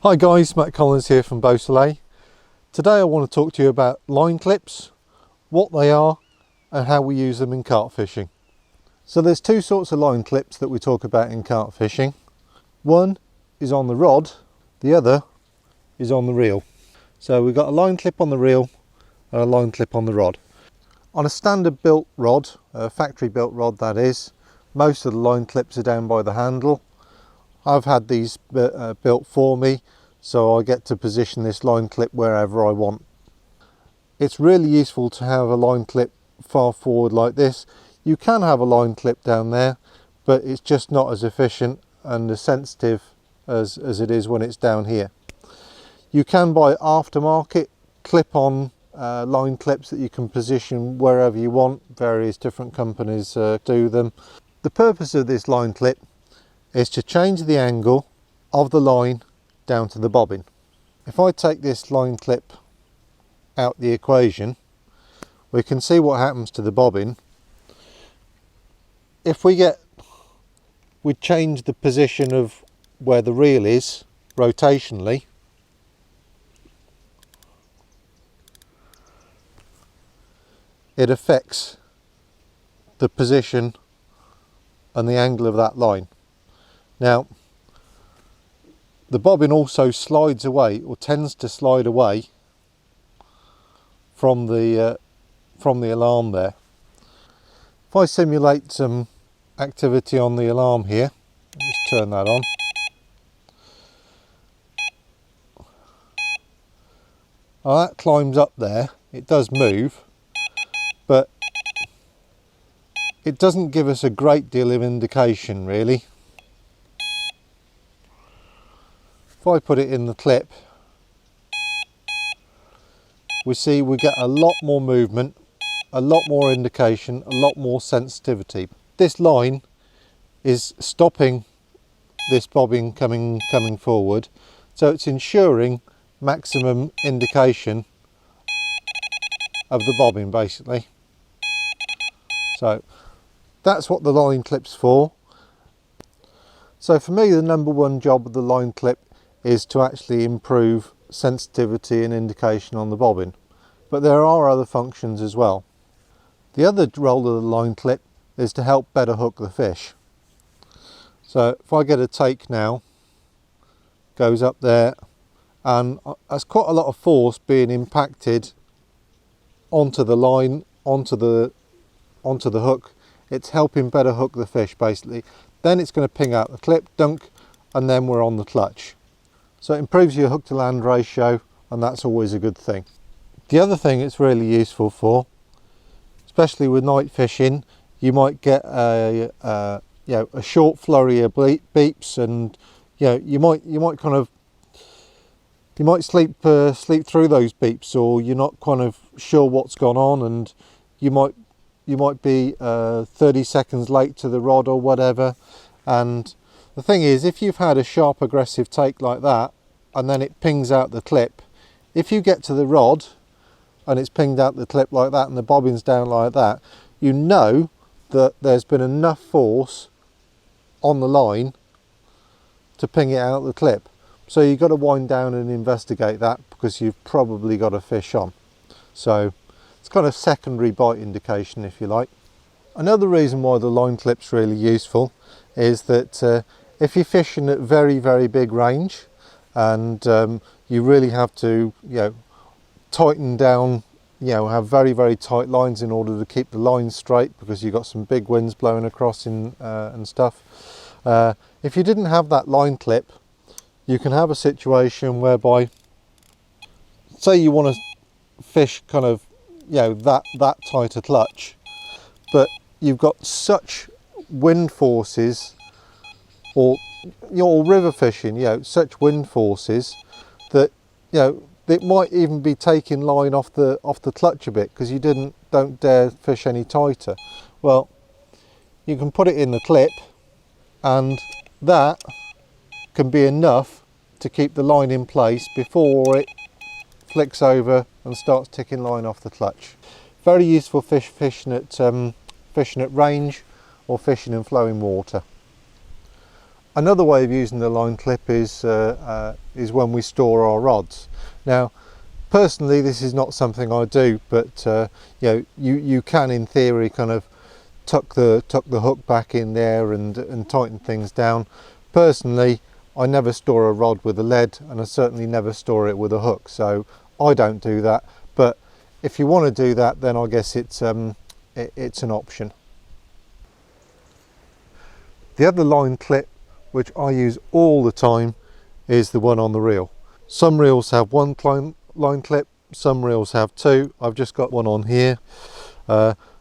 Hi guys, Matt Collins here from Beausoleil. Today I want to talk to you about line clips, what they are and how we use them in carp fishing. So there's two sorts of line clips that we talk about in carp fishing. One is on the rod, the other is on the reel. So we've got a line clip on the reel and a line clip on the rod. On a standard built rod, a factory built rod that is, most of the line clips are down by the handle. I've had these built for me, so I get to position this line clip wherever I want. It's really useful to have a line clip far forward like this. You can have a line clip down there, but it's just not as efficient and as sensitive as it is when it's down here. You can buy aftermarket clip-on line clips that you can position wherever you want. Various different companies do them. The purpose of this line clip is to change the angle of the line down to the bobbin. If I take this line clip out the equation, we can see what happens to the bobbin. If we change the position of where the reel is rotationally, it affects the position and the angle of that line. Now, the bobbin also slides away, or tends to slide away from the alarm there. If I simulate some activity on the alarm here, just turn that on. Now that climbs up there, it does move, but it doesn't give us a great deal of indication really. If I put it in the clip, we see we get a lot more movement, a lot more indication, a lot more sensitivity. This line is stopping this bobbin coming forward, so it's ensuring maximum indication of the bobbin basically. So that's what the line clip's for. So for me, the number one job of the line clip is to actually improve sensitivity and indication on the bobbin, but there are other functions as well. The other role of the line clip is to help better hook the fish. So if I get a take now, goes up there, and there's quite a lot of force being impacted onto the line, onto the hook. It's helping better hook the fish basically. Then it's going to ping out the clip, dunk, and then we're on the clutch. So it improves your hook to land ratio, and that's always a good thing. The other thing it's really useful for, especially with night fishing, you might get a short flurry of beeps, and you might sleep through those beeps, or you're not kind of sure what's gone on, and you might be 30 seconds late to the rod or whatever. And the thing is, if you've had a sharp aggressive take like that and then it pings out the clip, if you get to the rod and it's pinged out the clip like that and the bobbin's down like that, you know that there's been enough force on the line to ping it out the clip. So you've got to wind down and investigate that, because you've probably got a fish on. So it's kind of secondary bite indication, if you like. Another reason why the line clip's really useful is that if you're fishing at very, very big range, and you really have to tighten down, have very, very tight lines in order to keep the line straight, because you've got some big winds blowing across and stuff. If you didn't have that line clip, you can have a situation whereby, say you want to fish kind of that tight a clutch, but you've got such wind forces, or river fishing, such wind forces that it might even be taking line off the clutch a bit, because you don't dare fish any tighter. Well, you can put it in the clip, and that can be enough to keep the line in place before it flicks over and starts ticking line off the clutch. Very useful fishing at range or fishing in flowing water. Another way of using the line clip is when we store our rods. Now, personally, this is not something I do, but you can, in theory, kind of tuck the hook back in there and tighten things down. Personally, I never store a rod with a lead, and I certainly never store it with a hook, so I don't do that. But if you want to do that, then I guess it's an option. The other line clip which I use all the time is the one on the reel. Some reels have one line clip, some reels have two. I've just got one on here.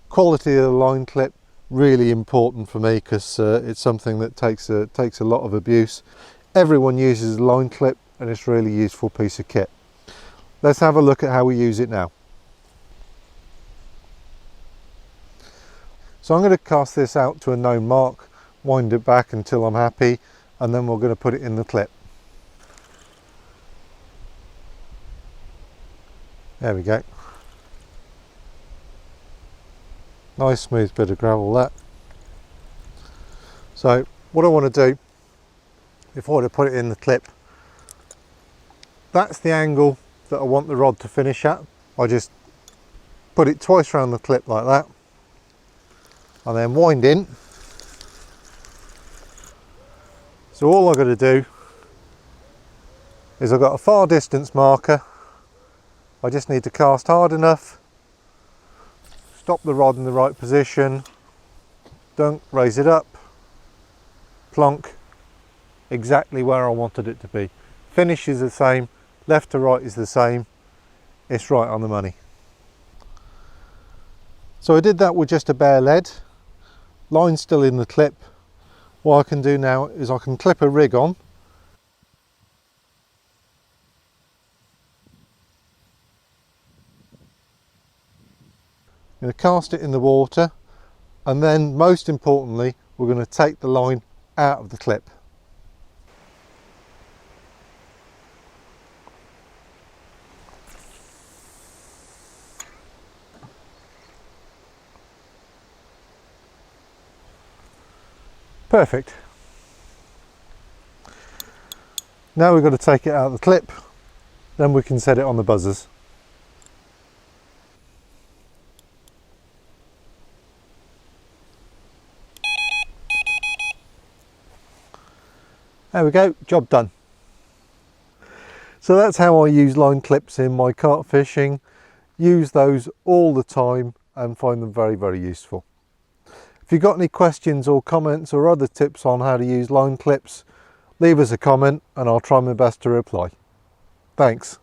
Quality of the line clip, really important for me, because it's something that takes a lot of abuse. Everyone uses a line clip, and it's a really useful piece of kit. Let's have a look at how we use it now. So I'm going to cast this out to a known mark, wind it back until I'm happy, and then we're going to put it in the clip. There we go. Nice smooth bit of gravel, that. So what I want to do, if I were to put it in the clip, that's the angle that I want the rod to finish at. I just put it twice around the clip like that, and then wind in. So all I've got to do is I've got a far distance marker. I just need to cast hard enough, stop the rod in the right position, dunk, raise it up, plonk, exactly where I wanted it to be. Finish is the same, left to right is the same, it's right on the money. So I did that with just a bare lead, line still in the clip. What I can do now is I can clip a rig on. I'm going to cast it in the water, and then most importantly we're going to take the line out of the clip. Perfect. Now we've got to take it out of the clip, then we can set it on the buzzers. There we go, job done. So that's how I use line clips in my carp fishing. Use those all the time and find them very, very useful. If you've got any questions or comments or other tips on how to use line clips, leave us a comment and I'll try my best to reply. Thanks.